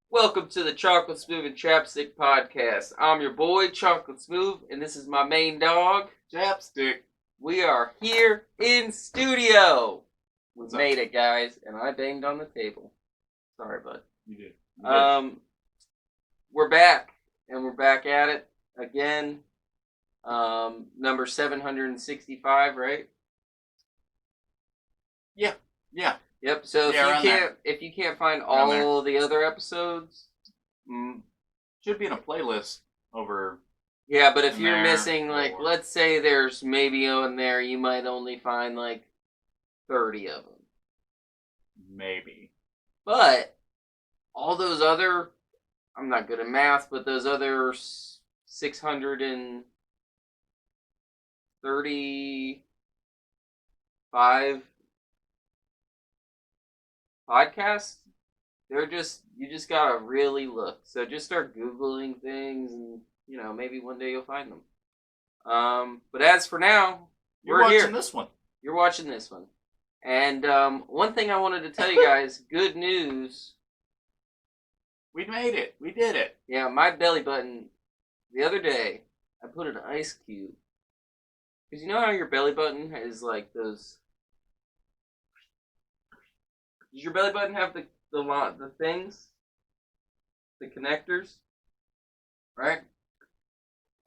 Welcome to the Chocolate Smoov and Chappsticc podcast. I'm your boy, Chocolate Smoov, and this is my main dog, Chappsticc. We are here in studio. We What's made it, guys, and I banged on the table. Sorry, bud. You did. We're back, and we're back at it again. Number 765, right? Yeah. Yep. So if you can't find all the other episodes, should be in a playlist over. Yeah, but if you're missing, like, let's say there's maybe on there, you might only find like 30 of them. Maybe. But all those other, I'm not good at math, but those other 635 podcasts, you just gotta really look. So just start Googling things, and maybe one day you'll find them. But as for now, You're watching here. This one. You're watching this one. And one thing I wanted to tell you guys, good news. We made it. We did it. Yeah, my belly button, the other day, I put an ice cube. Because you know how your belly button is like those... Does your belly button have the things? The connectors? Right?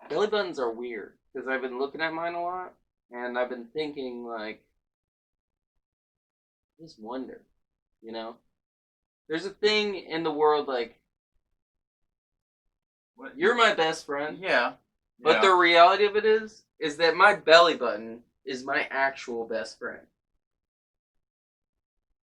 Belly buttons are weird. Because I've been looking at mine a lot. And I've been thinking, like... I just wonder. There's a thing in the world, like... What? You're my best friend. Yeah. But the reality of it is that my belly button is my actual best friend.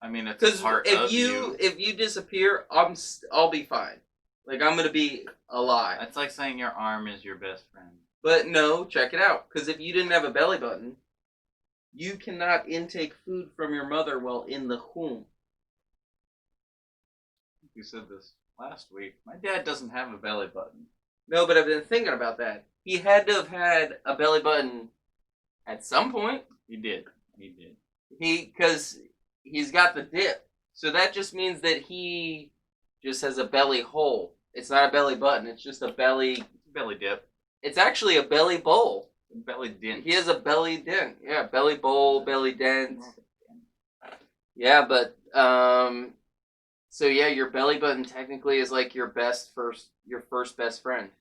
I mean, it's a part of you. If you disappear, I'll be fine. Like, I'm gonna be alive. It's like saying your arm is your best friend. But no, check it out. Because if you didn't have a belly button, you cannot intake food from your mother while in the womb. You said this last week. My dad doesn't have a belly button. No, but I've been thinking about that. He had to have had a belly button at some point. He did. Because he's got the dip. So that just means that he just has a belly hole. It's not a belly button. It's just a belly dip. It's actually a belly bowl. A belly dent. He has a belly dent. Yeah, belly bowl, belly dent. Yeah, but so yeah, your belly button technically is like your first best friend.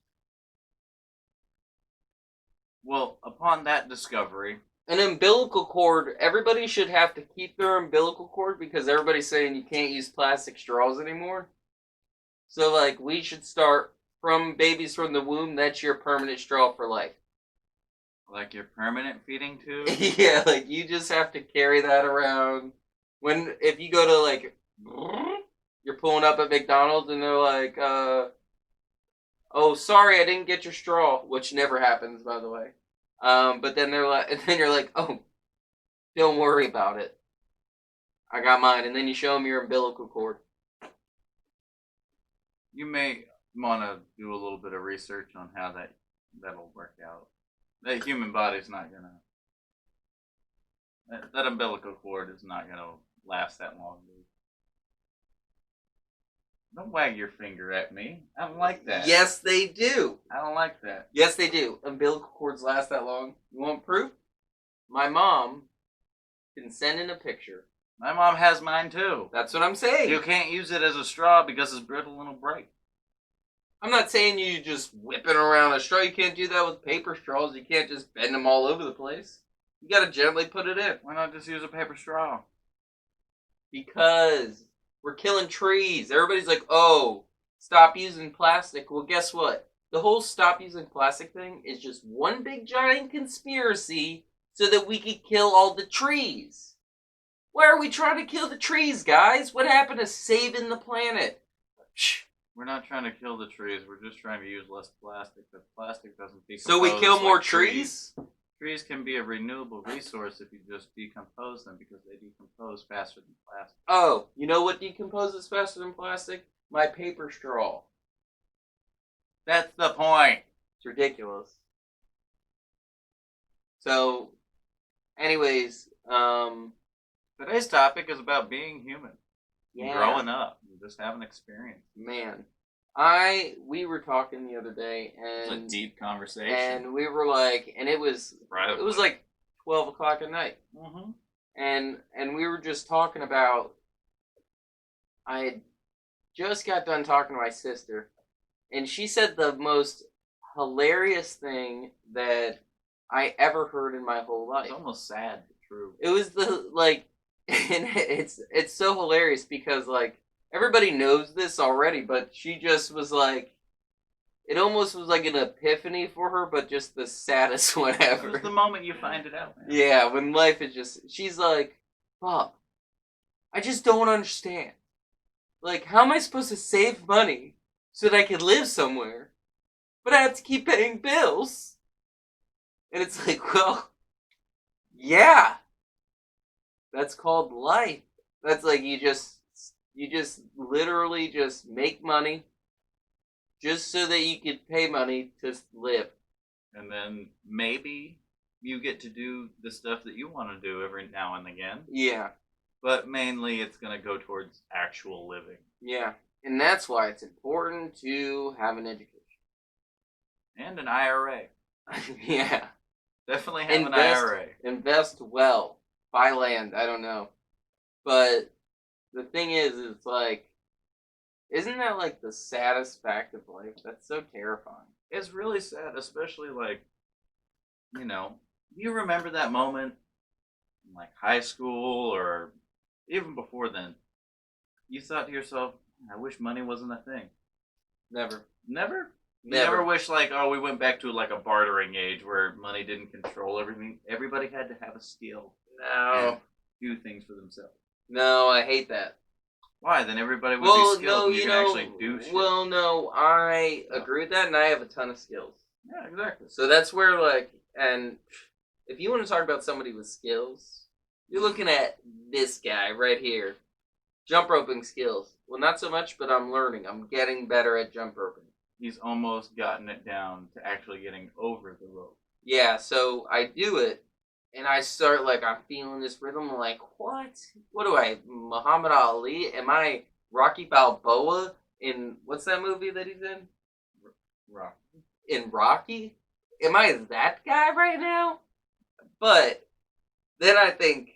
Well, upon that discovery, an umbilical cord, everybody should have to keep their umbilical cord because everybody's saying you can't use plastic straws anymore. So, like, we should start from babies from the womb. That's your permanent straw for life. Like your permanent feeding tube? Yeah, like, you just have to carry that around. If you go to, like, you're pulling up at McDonald's and they're like, oh, sorry, I didn't get your straw, which never happens, by the way. But then you're like, oh, don't worry about it. I got mine. And then you show them your umbilical cord. You may want to do a little bit of research on how that'll work out. The human body's not gonna. That umbilical cord is not gonna last that long, dude. Don't wag your finger at me. I don't like that. Yes, they do. I don't like that. Yes, they do. Umbilical cords last that long. You want proof? My mom can send in a picture. My mom has mine too. That's what I'm saying. You can't use it as a straw because it's brittle and it'll break. I'm not saying you just whipping around a straw. You can't do that with paper straws. You can't just bend them all over the place. You gotta gently put it in. Why not just use a paper straw? Because we're killing trees. Everybody's like, oh, stop using plastic. Well, guess what? The whole stop using plastic thing is just one big giant conspiracy so that we could kill all the trees. Why are we trying to kill the trees, guys? What happened to saving the planet? We're not trying to kill the trees. We're just trying to use less plastic. But plastic doesn't decompose. So we kill more like trees? Trees can be a renewable resource if you just decompose them because they decompose faster than plastic. Oh, you know what decomposes faster than plastic? My paper straw. That's the point. It's ridiculous. So, anyways, today's topic is about being human. Yeah. Growing up, you just have an experience. Man. We were talking the other day, It's and a deep conversation. and we were like, and it was like 12 o'clock at night, Mm-hmm. and we were just talking about. I had just got done talking to my sister, and she said the most hilarious thing that I ever heard in my whole life. It's almost sad, but true. It was the like, and it's so hilarious because like everybody knows this already, but she just was like, it almost was like an epiphany for her, but just the saddest one It ever. was the moment you find it out, man. Yeah, when life is just, she's like, Bob, I just don't understand. Like, how am I supposed to save money so that I can live somewhere, but I have to keep paying bills? And it's like, well, yeah, that's called life. That's like you just literally just make money just so that you can pay money to live. And then maybe you get to do the stuff that you want to do every now and again. Yeah. But mainly it's going to go towards actual living. Yeah. And that's why it's important to have an education. And an IRA. Yeah. Definitely have an IRA. Invest well. Buy land. I don't know. But the thing is, it's like, isn't that like the saddest fact of life? That's so terrifying. It's really sad, especially like, you remember that moment in like high school or even before then? You thought to yourself, I wish money wasn't a thing. Never. Never? You never wish like, oh, we went back to like a bartering age where money didn't control everything. Everybody had to have a skill. No. And do things for themselves. No, I hate that. Why? Then everybody would be skilled and you can actually do shit. Well, no, I agree with that, and I have a ton of skills. Yeah, exactly. So that's where, like, and if you want to talk about somebody with skills, you're looking at this guy right here. Jump roping skills. Well, not so much, but I'm learning. I'm getting better at jump roping. He's almost gotten it down to actually getting over the rope. Yeah, so I do it, and I start, like, I'm feeling this rhythm. I'm like, what? What do I, Muhammad Ali? Am I Rocky Balboa in, what's that movie that he's in? Rocky. In Rocky? Am I that guy right now? But then I think,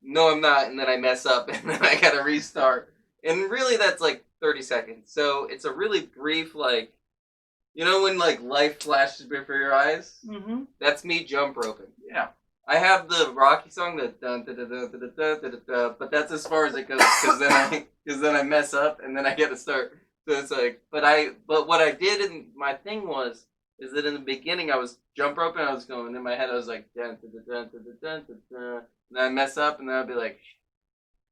no, I'm not, and then I mess up, and then I gotta restart. And really, that's like 30 seconds. So it's a really brief, like, you know when like life flashes before your eyes? Mm-hmm. That's me jump roping. Yeah. I have the Rocky song, the dun da da da da da da da da, but that's as far as it goes because then I mess up and then I get to start. So it's like, but what I did in my thing is that in the beginning I was jump roping, I was going in my head, I was like dun da da da da da da da, and then I mess up and then I'd be like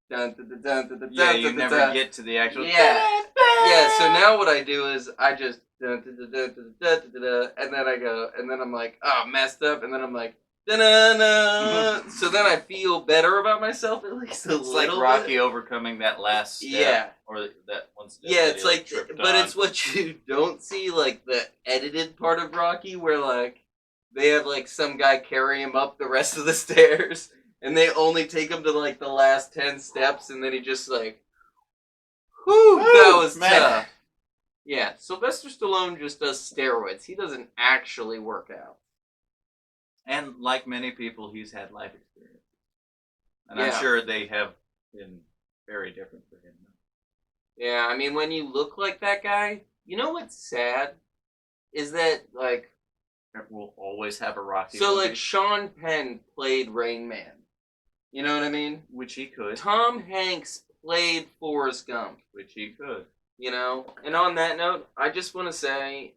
dun da da da da da. Yeah, you never get to the actual. Yeah. Yeah. So now what I do is I just dun da da da da da da da, and then I go, and then I'm like, oh, messed up, and then I'm like. Da-na-na. So then I feel better about myself at least a little. It's like Rocky overcoming that last step. Yeah. Or that one step. Yeah, it's like, but on. it's what you don't see, like the edited part of Rocky, where like they have like some guy carry him up the rest of the stairs, and they only take him to like the last 10 steps, and then he just like, whew, that was tough. Yeah, Sylvester Stallone just does steroids. He doesn't actually work out. And like many people, he's had life experience. And I'm sure they have been very different for him. Yeah, I mean, when you look like that guy, you know what's sad? Is that, like... We'll always have a Rocky So, movie. like, Sean Penn played Rain Man. You know what I mean? Which he could. Tom Hanks played Forrest Gump. Which he could. You know? And on that note, I just want to say,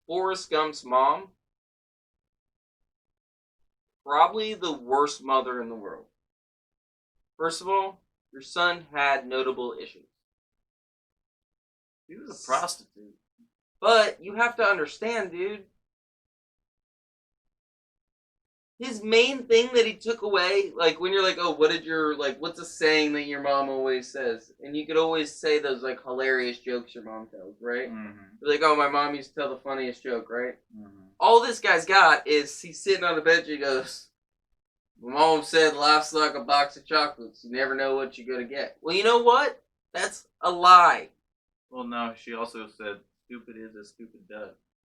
Forrest Gump's mom, probably the worst mother in the world. First of all, your son had notable issues. He was a prostitute. But you have to understand, dude. His main thing that he took away, like when you're like, oh, what's a saying that your mom always says? And you could always say those like hilarious jokes your mom tells, right? Mm-hmm. Like, oh, my mom used to tell the funniest joke, right? Mm-hmm. All this guy's got is he's sitting on the bench and he goes, My mom said life's like a box of chocolates. You never know what you're going to get. Well, you know what? That's a lie. Well, no, she also said stupid is as stupid does.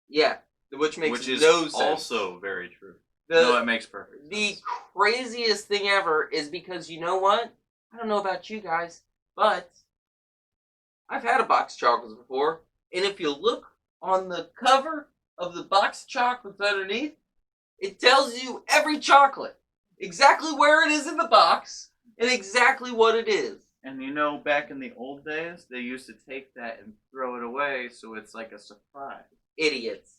Yeah, which makes Which is no sense. also very true. No, it makes perfect sense. The craziest thing ever is because you know what? I don't know about you guys, but I've had a box of chocolates before, and if you look on the cover of the box of chocolates underneath, it tells you every chocolate, exactly where it is in the box, and exactly what it is. And you know, back in the old days, they used to take that and throw it away, so it's like a surprise. Idiots.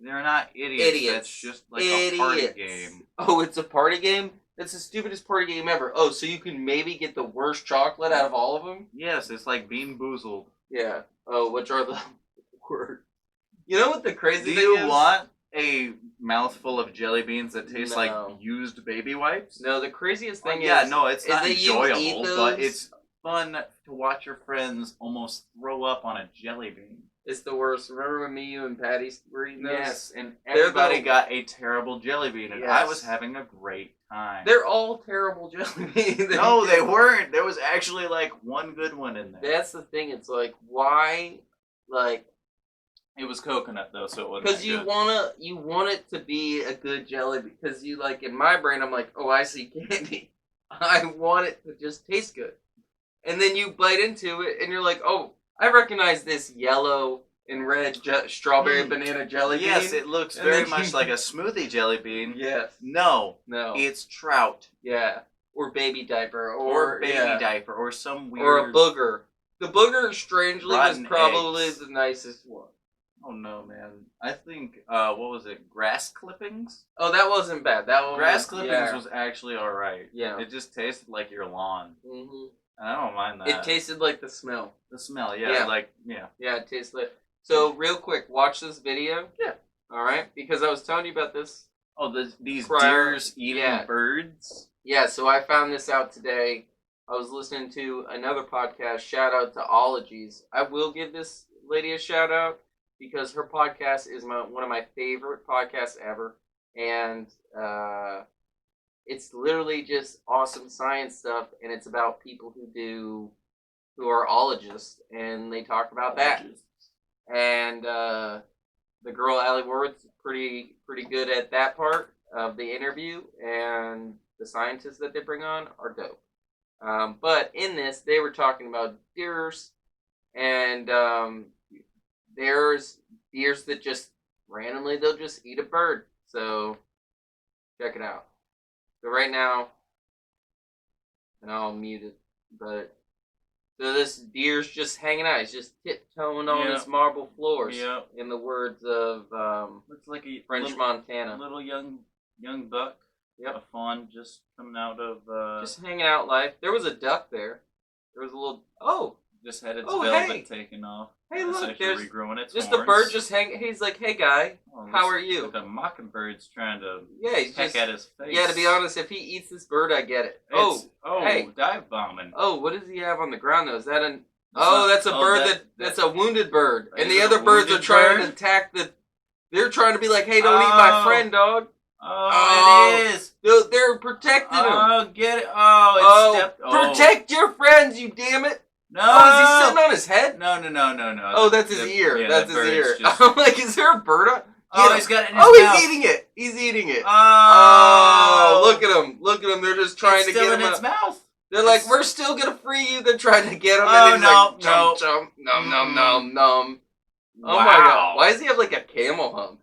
They're not idiots. That's just like a party game. Oh, it's a party game? That's the stupidest party game ever. Oh, so you can maybe get the worst chocolate out of all of them? Yes, it's like Bean Boozled. Yeah. Oh, which are the worst? You know what the crazy thing is? Do you want a mouthful of jelly beans that taste like used baby wipes? No, the craziest thing is... Yeah, no, it's not enjoyable, but it's fun to watch your friends almost throw up on a jelly bean. It's the worst. Remember when me, you, and Patty were eating those? Yes, and everybody got a terrible jelly bean, and I was having a great time. They're all terrible jelly beans. No, they weren't. There was actually, like, one good one in there. That's the thing. It's like, why, like... It was coconut, though, so it wasn't because you want it to be a good jelly, because you, like, in my brain, I'm like, oh, I see candy. I want it to just taste good. And then you bite into it, and you're like, oh, I recognize this yellow and red strawberry banana jelly bean. Yes, it looks very much like a smoothie jelly bean. Yes. No. It's trout. Yeah. Or baby diaper. Or baby diaper. Or some weird... Or a booger. The booger, strangely, was probably the nicest one. Oh, no, man. I think, what was it? Grass clippings? Oh, that wasn't bad. That one Grass clippings was actually alright. Yeah. It just tasted like your lawn. Mm-hmm. I don't mind that. It tasted like the smell. The smell, yeah. Yeah, it tastes like... So, real quick, watch this video. Yeah. Alright? Because I was telling you about this. Oh, these deers eating birds? Yeah, so I found this out today. I was listening to another podcast. Shout out to Ologies. I will give this lady a shout out because her podcast is one of my favorite podcasts ever. And it's literally just awesome science stuff, and it's about people who are ologists, and they talk about that. And the girl Allie Ward's pretty good at that part of the interview, and the scientists that they bring on are dope. But in this, they were talking about deers, and there's deers that just randomly they'll just eat a bird. So check it out. So right now, and I'll mute it, but so this deer's just hanging out. He's just tiptoeing on his marble floors. Yeah. In the words of looks like a French Montana. Little young buck. Yep. A fawn just coming out of just hanging out life. There was a duck there. There was a little just had its velvet taken off. Hey, look, there's regrowing its just horns. a bird just hanging. He's like, hey guy, how are you? The mockingbird's trying to he's peck at his face. Yeah, to be honest, if he eats this bird, I get it. Hey, dive bombing. Oh, what does he have on the ground though? Is that an? That's a bird that's a wounded bird, and the other birds are trying to attack the. They're trying to be like, hey, don't eat my friend, dog. Oh, it is. They're protecting him. Oh, get it. Protect your friends, you damn it. No. Oh, is he sitting on his head? No. Oh, that's his ear. Yeah, that's his ear. I'm like, is there a bird on? He's got it in his mouth. He's eating it. He's eating it. Oh, look at him. Look at him. They're just trying to get him in its mouth. They're like, we're still going to free you. They're trying to get him. Oh, and he's like, chomp, nom. Oh, my God. Why does he have like a camel hump?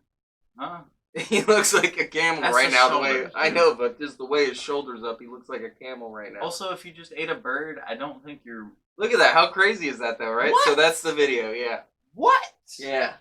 Huh? He looks like a camel right now. The way I know, but just the way his shoulders up, he looks like a camel right now. Also, if you just ate a bird, I don't think you're... Look at that. How crazy is that, though, right? What? So that's the video, yeah. What? Yeah.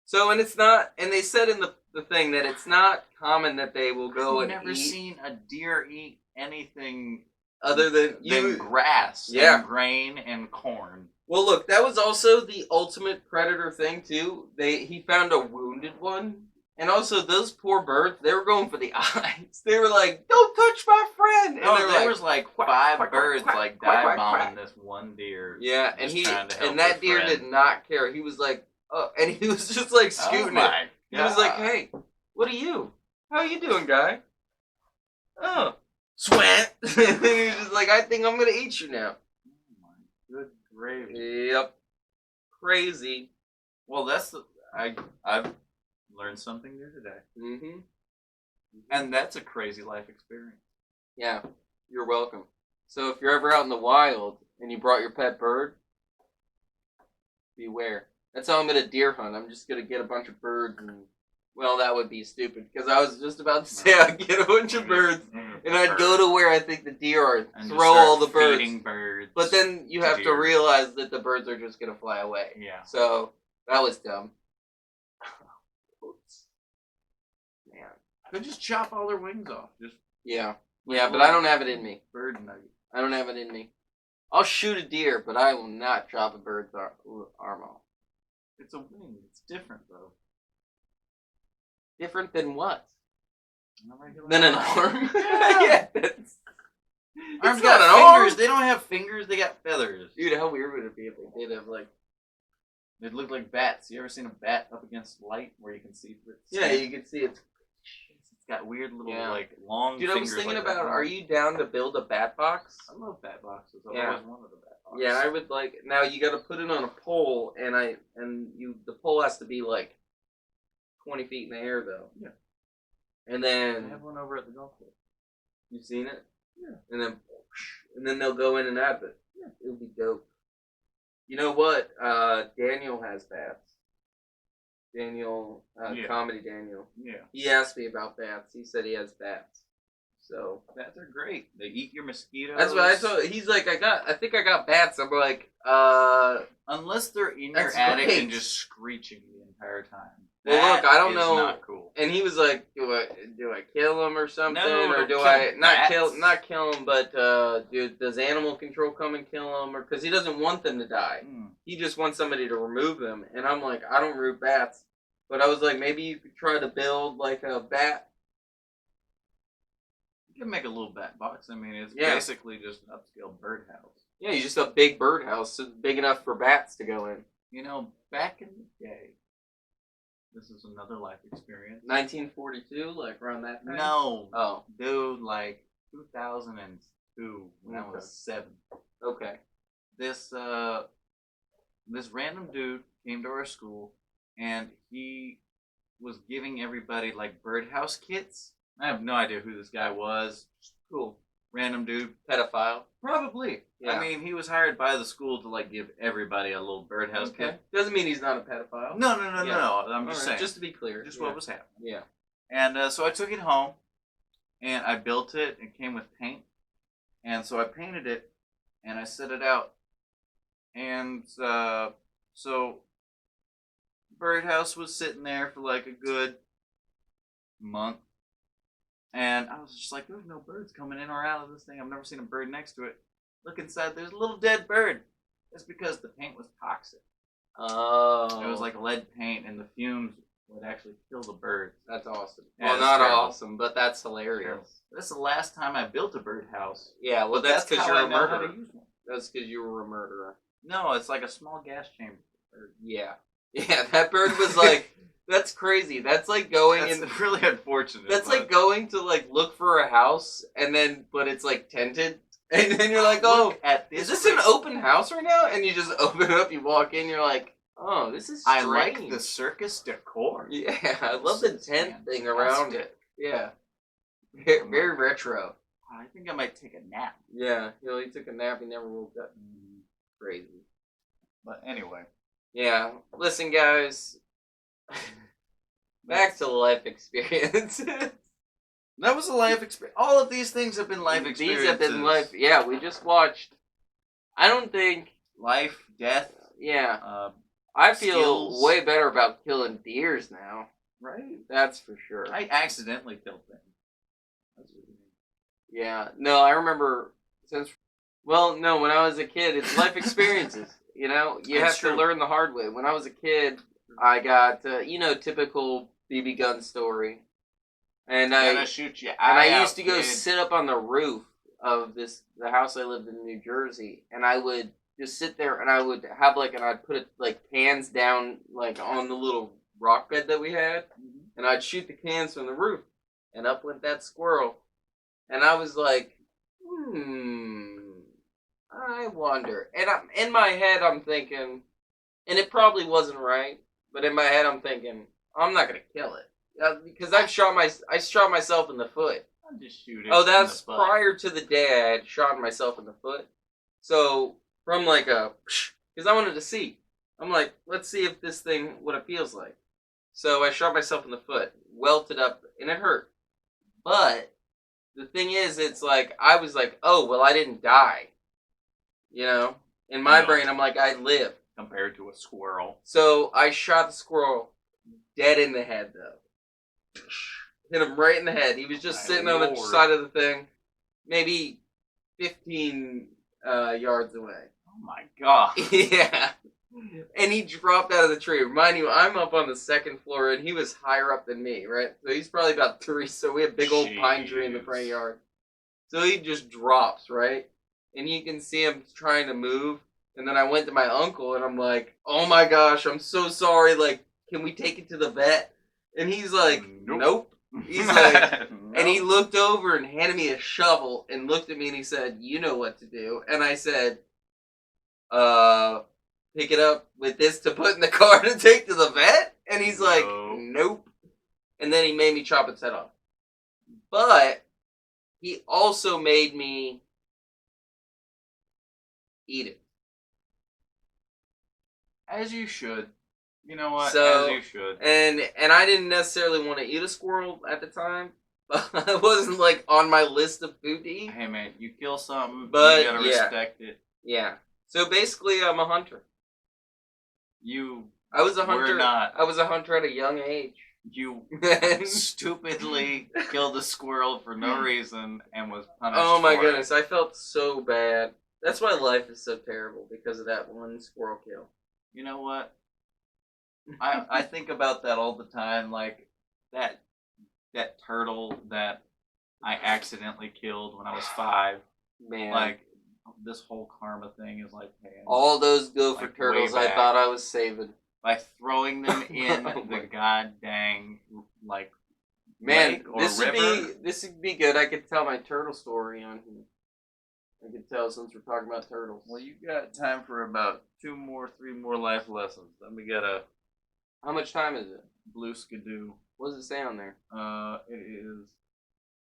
So, and it's not, and they said in the thing that it's not common that they will go and eat. I've never seen a deer eat anything other than grass and grain and corn. Well, look, that was also the ultimate predator thing, too. He found a wounded one. And also, those poor birds, they were going for the eyes. They were like, don't touch my friend! And there was like five birds like dive bombing this one deer. Yeah, and that deer did not care. He was like, and he was just like scooting it. He was like, hey, what are you? How you doing, guy? Oh, sweat. And he's just like, I think I'm gonna eat you now. Oh my good gravy. Yep. Crazy. Well, I've learned something new today, Mm-hmm. and that's a crazy life experience. Yeah. You're welcome. So if you're ever out in the wild and you brought your pet bird, beware. That's how I'm gonna deer hunt. I'm just gonna get a bunch of birds and. Well, that would be stupid because I was just about to say I'd get a bunch of birds and I'd go to where I think the deer are, And throw all the birds. feeding birds. But then you have to deer. realize that the birds are just gonna fly away. Yeah. So that was dumb. Oops. Man. Could just chop all their wings off. Just Yeah. Yeah, but I don't have it in me. bird nugget. I don't have it in me. I'll shoot a deer, but I will not chop a bird's arm off. It's a wing. It's different though. Different than what? Not regular Than an arm. arm? Yeah. Yeah, that's. Arms It's got not an fingers. arm. They don't have fingers. They got feathers. Dude, how weird would it be if they did have like? They look like bats. You ever seen a bat up against light where you can see through it? Yeah, you can see it's. It's got weird little Yeah. like long. Dude, I was fingers thinking like about. that. Are you down to build a bat box? I love bat boxes. I've Yeah. always wanted a bat box. Yeah, I would like. Now you got to put it on a pole, and the pole has to be like 20 feet in the air though. Yeah. And I then have one over at the golf course. you've seen it. Yeah. And then they'll go in and out of it. Yeah. It'll be dope. You know what? Daniel has bats. Daniel, Yeah. comedy Daniel. Yeah. He asked me about bats. He said he has bats. So Bats are great. They eat your mosquitoes. that's what I told. He's like, I think I got bats. I'm like, Unless they're in your That's attic great. and just screeching the entire time. Well, look, I don't is know. Not cool. And he was like, "Do I kill him or something, No, or don't do kill I not bats. kill him? But does animal control come and kill him, or because he doesn't want them to die? He just wants somebody to remove them." And I'm like, I don't remove bats, but I was like, maybe you could try to build like a bat. You can make a little bat box. I mean, it's Yeah. basically just an upscale birdhouse. Yeah, you just a big birdhouse, so big enough for bats to go in. You know, back in the day, this is another life experience. 1942, like around that time. No. Oh, Dude, like 2002 when I Okay. was 7. okay. This random dude came to our school and he was giving everybody like birdhouse kits. I have no idea who this guy was. Cool. Random dude. Pedophile. Probably. Yeah. I mean, he was hired by the school to like give everybody a little birdhouse kit. Doesn't mean he's not a pedophile. No. Yeah. I'm just Alright, saying. just to be clear. Just yeah. what was happening. Yeah. And so I took it home, and I built it. It came with paint, and so I painted it, and I set it out, and so birdhouse was sitting there for like a good month, and I was just like, "There's no birds coming in or out of this thing. I've never seen a bird next to it." Look inside. There's a little dead bird. That's because the paint was toxic. Oh. It was like lead paint, and the fumes would actually kill the birds. That's awesome. Yeah, Well, it's not terrible. awesome, but that's hilarious. That's the last time I built a birdhouse. Yeah, well, that's because how you're I a know how to murderer. use one. That's because you were a murderer. No, it's like a small gas chamber. Yeah. Yeah, that bird was like, that's crazy. That's like going That's in. really unfortunate. That's but- like going to like look for a house but it's like tented. And then you're like, Look oh, at is this an open house right now? And you just open it up, you walk in, you're like, oh, this is I strange. like the circus decor. Yeah, I love the This is tent thing around it. Yeah. Very, very retro. I think I might take a nap. Yeah, he took a nap, he never woke up. Crazy. But anyway, Yeah, listen, guys. Back to life experience. that was a life experience. All of these things have been life experiences. These have been life. Yeah, we just watched. I don't think. Life, death. Yeah, I feel skills. way better about killing deers now. Right. That's for sure. I accidentally killed things. That's what you mean. Yeah, no, I remember no, when I was a kid, it's life experiences. You know, you That's have true. to learn the hard way. When I was a kid, I got typical BB gun story, and Gonna I shoot you. used to go sit up on the roof of the house I lived in New Jersey, and I would just sit there and I would have and I'd put it like cans down like on the little rock bed that we had, and I'd shoot the cans from the roof, and up went that squirrel. And I was like, I wonder. And in my head, I'm thinking, and it probably wasn't right, but in my head, I'm thinking, I'm not gonna kill it because I shot myself in the foot. I'll just shoot it. Oh, that's prior to the day I had shot myself in the foot. So from like because I wanted to see. I'm like, let's see if this thing what it feels like. So I shot myself in the foot, welted up, and it hurt. But the thing is, it's like I was like, oh well, I didn't die. You know, in my brain, I'm like, I lived. Compared to a squirrel. So I shot the squirrel dead in the head, though. Hit him right in the head. He was just sitting on the side of the thing, maybe 15 yards away. Oh my god. Yeah. And he dropped out of the tree. Mind you, I'm up on the second floor, and he was higher up than me, right? So he's probably about 3. So we have a big old pine tree in the front yard. So he just drops, right? And you can see him trying to move. And then I went to my uncle, and I'm like, oh my gosh, I'm so sorry. Like, can we take it to the vet? And he's like, nope. He's like, nope. And he looked over and handed me a shovel and looked at me and he said, you know what to do. And I said, pick it up with this to put in the car to take to the vet? And he's like, nope. And then he made me chop its head off. But he also made me eat it. As you should. You know what? So, as you should. And I didn't necessarily want to eat a squirrel at the time. It wasn't like on my list of food to eat. Hey man, you kill something, but you gotta respect it. Yeah. So basically, I'm a hunter. I was a hunter at a young age. You stupidly killed a squirrel for no reason and was punished. Oh my goodness, I felt so bad. That's why life is so terrible, because of that one squirrel kill. You know what? I think about that all the time, like that turtle that I accidentally killed when I was 5. Man, like this whole karma thing is like, man, all those gopher turtles I thought I was saving by throwing them in the goddamn like man. This would be good. I could tell my turtle story on here. I could tell since we're talking about turtles. Well, you got time for about 3 more life lessons. Then we got a. How much time is it? Blue skidoo. What does it say on there? It is.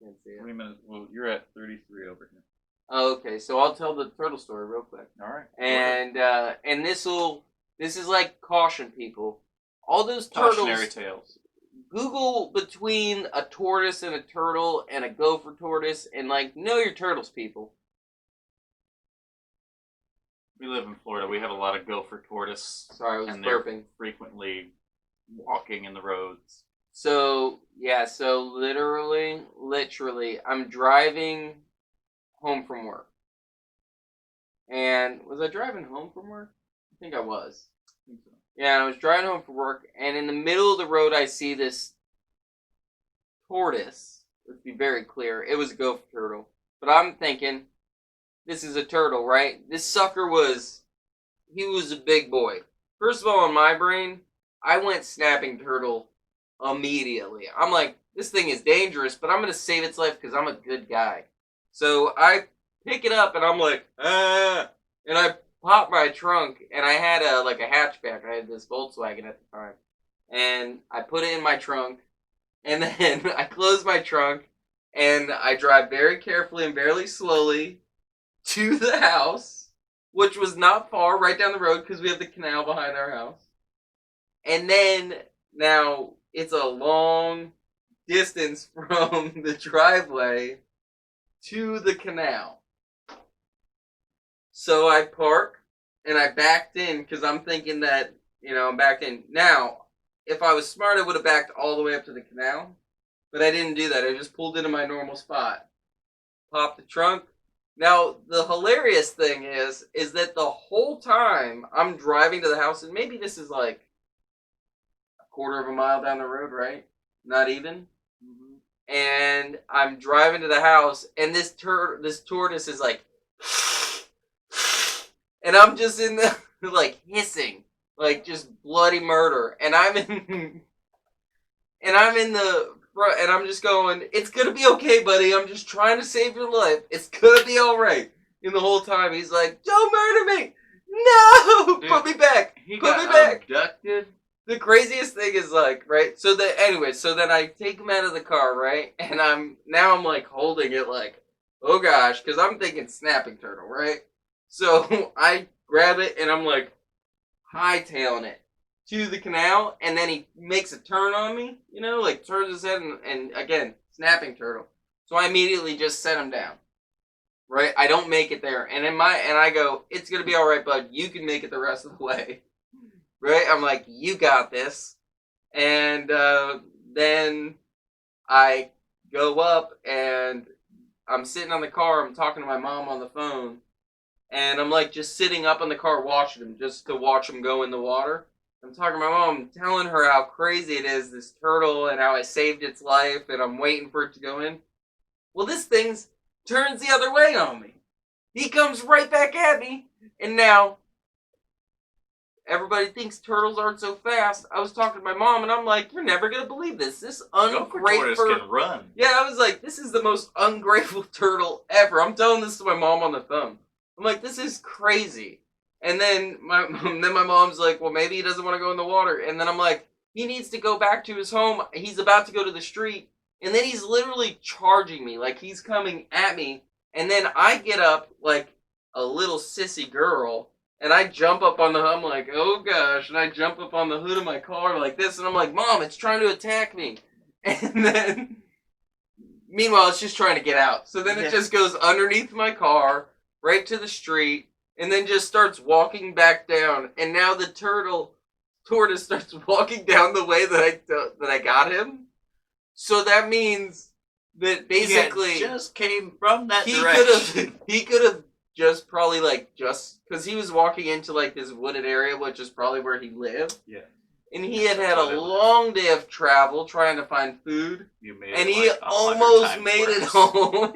Can't see it. 20 minutes. Well, you're at 33 over here. Oh, okay. So I'll tell the turtle story real quick. All right. And this is like caution people. All those turtles. Cautionary tales. Google between a tortoise and a turtle and a gopher tortoise and like know your turtles, people. We live in Florida. We have a lot of gopher tortoise. Sorry, I was burping. Frequently walking in the roads. So, yeah, literally, I'm driving home from work. And was I driving home from work? I think I was. I think so. Yeah, I was driving home from work, and in the middle of the road, I see this tortoise. Let's be very clear. It was a gopher turtle. But I'm thinking, this is a turtle, right? This sucker he was a big boy. First of all, in my brain, I went snapping turtle immediately. I'm like, this thing is dangerous, but I'm going to save its life because I'm a good guy. So I pick it up, and I'm like, ah, and I pop my trunk, and I had a hatchback. I had this Volkswagen at the time. And I put it in my trunk, and then I close my trunk, and I drive very carefully and very slowly to the house, which was not far, right down the road, because we have the canal behind our house. And then, now, it's a long distance from the driveway to the canal. So I park, and I backed in, because I'm thinking that, I'm backed in. Now, if I was smart, I would have backed all the way up to the canal, but I didn't do that. I just pulled into my normal spot. Popped the trunk. Now, the hilarious thing is that the whole time I'm driving to the house, and maybe this is like a quarter of a mile down the road, right? Not even. Mm-hmm. And I'm driving to the house, and this tortoise is like, and I'm just in the, like, hissing, like, just bloody murder. And I'm in the front, and I'm just going, it's gonna be okay, buddy. I'm just trying to save your life. It's gonna be all right. And the whole time he's like, don't murder me. No, Dude, put me back. He Put me got back. abducted. The craziest thing is like, right? So that anyway, so then I take him out of the car, right? And I'm like holding it like, oh gosh, because I'm thinking snapping turtle, right? So I grab it and I'm like hightailing it to the canal, and then he makes a turn on me, you know, like turns his head, and again, snapping turtle. So I immediately just set him down. Right? I don't make it there. And I go, it's gonna be alright, bud. You can make it the rest of the way. Right? I'm like, you got this. And then I go up and I'm sitting on the car, I'm talking to my mom on the phone, and I'm like just sitting up in the car watching him, just to watch him go in the water. I'm talking to my mom, telling her how crazy it is, this turtle, and how I saved its life, and I'm waiting for it to go in. Well, this thing's turns the other way on me. He comes right back at me, and now everybody thinks turtles aren't so fast. I was talking to my mom, and I'm like, you're never going to believe this. This Gopher tortoise ungrateful... can run. Yeah, I was like, this is the most ungrateful turtle ever. I'm telling this to my mom on the phone. I'm like, this is crazy. And then my mom's like, well, maybe he doesn't want to go in the water. And then I'm like, he needs to go back to his home. He's about to go to the street. And then he's literally charging me, like he's coming at me. And then I get up like a little sissy girl, and I jump up on the hood. I'm like, oh gosh. And I jump up on the hood of my car like this, and I'm like, Mom, it's trying to attack me. And then, meanwhile, it's just trying to get out. So then it just goes underneath my car, right to the street, and then just starts walking back down. And now the tortoise starts walking down the way that I got him. So that means that basically he just came from that direction. He could have just probably because he was walking into like this wooded area, which is probably where he lived. Yeah. And he had a long day of travel trying to find food. And he almost made it home.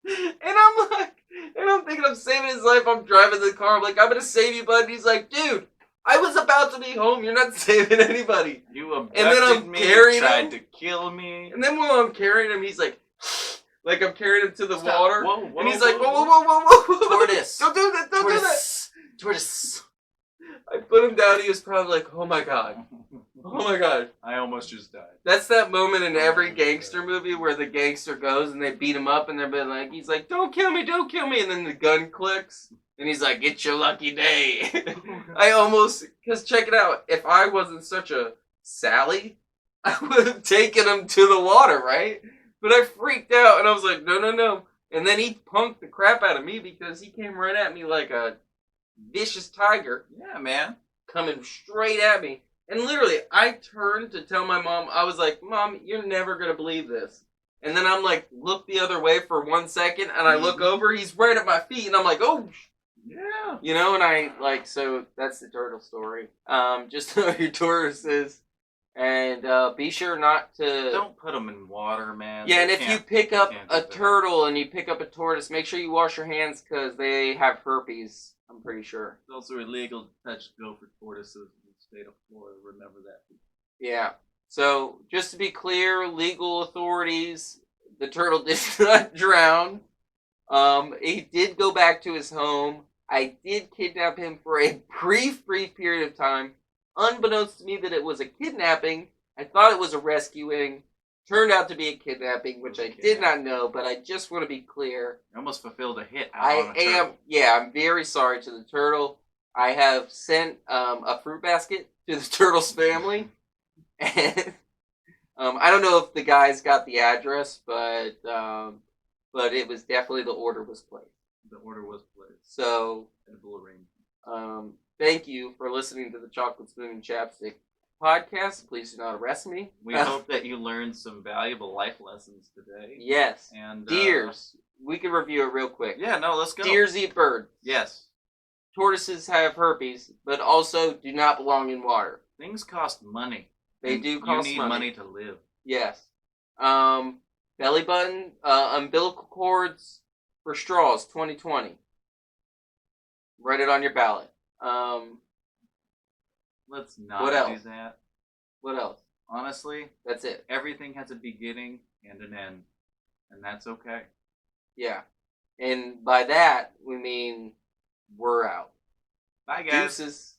And I'm like, and I'm thinking I'm saving his life. I'm driving the car. I'm like, I'm gonna save you, bud. And he's like, dude, I was about to be home. You're not saving anybody. You abducted and then I'm me, carrying tried him. to kill me. And then while I'm carrying him, he's like I'm carrying him to the water. Whoa, whoa, and he's whoa, like, whoa. Tortoise. Don't do that. Don't do that. Tortoise. I put him down. He was probably like, oh my god. Oh my god. I almost just died. That's that moment in every gangster movie where the gangster goes and they beat him up and they're like, he's like, don't kill me. And then the gun clicks. And he's like, it's your lucky day. Because check it out. If I wasn't such a Sally, I would have taken him to the water, right? But I freaked out and I was like, no. And then he punked the crap out of me because he came right at me like a vicious tiger. Yeah, man. Coming straight at me. And literally, I turned to tell my mom, I was like, Mom, you're never going to believe this. And then I'm like, look the other way for 1 second, and I look over, he's right at my feet, and I'm like, oh, yeah. You know, and I, so that's the turtle story. Just know your tortoises, and be sure not to... Don't put them in water, man. Yeah, and if you pick up a turtle and you pick up a tortoise, make sure you wash your hands, because they have herpes, I'm pretty sure. It's also illegal to touch gopher tortoises. State of Florida, remember that. Yeah. So, just to be clear, legal authorities, the turtle did not drown. He did go back to his home. I did kidnap him for a brief period of time. Unbeknownst to me that it was a kidnapping, I thought it was a rescuing. Turned out to be a kidnapping, which I did not know, but I just want to be clear. You almost fulfilled a hit out on a turtle. I'm very sorry to the turtle. I have sent a fruit basket to the turtle's family, and I don't know if the guys got the address, but it was definitely the order was placed. The order was placed. So, thank you for listening to the Chocolate Spoon and Chapstick podcast. Please do not arrest me. We hope that you learned some valuable life lessons today. Yes. And deers. We can review it real quick. Yeah, no, let's go. Deers eat birds. Yes. Tortoises have herpes, but also do not belong in water. Things cost money. They do cost money. You need money to live. Yes. Belly button, umbilical cords for straws, 2020. Write it on your ballot. Let's not what else? do that. What else? honestly, That's it. everything has a beginning and an end, and that's okay. Yeah. And by that, we mean we're out. Bye, guys. Deuces.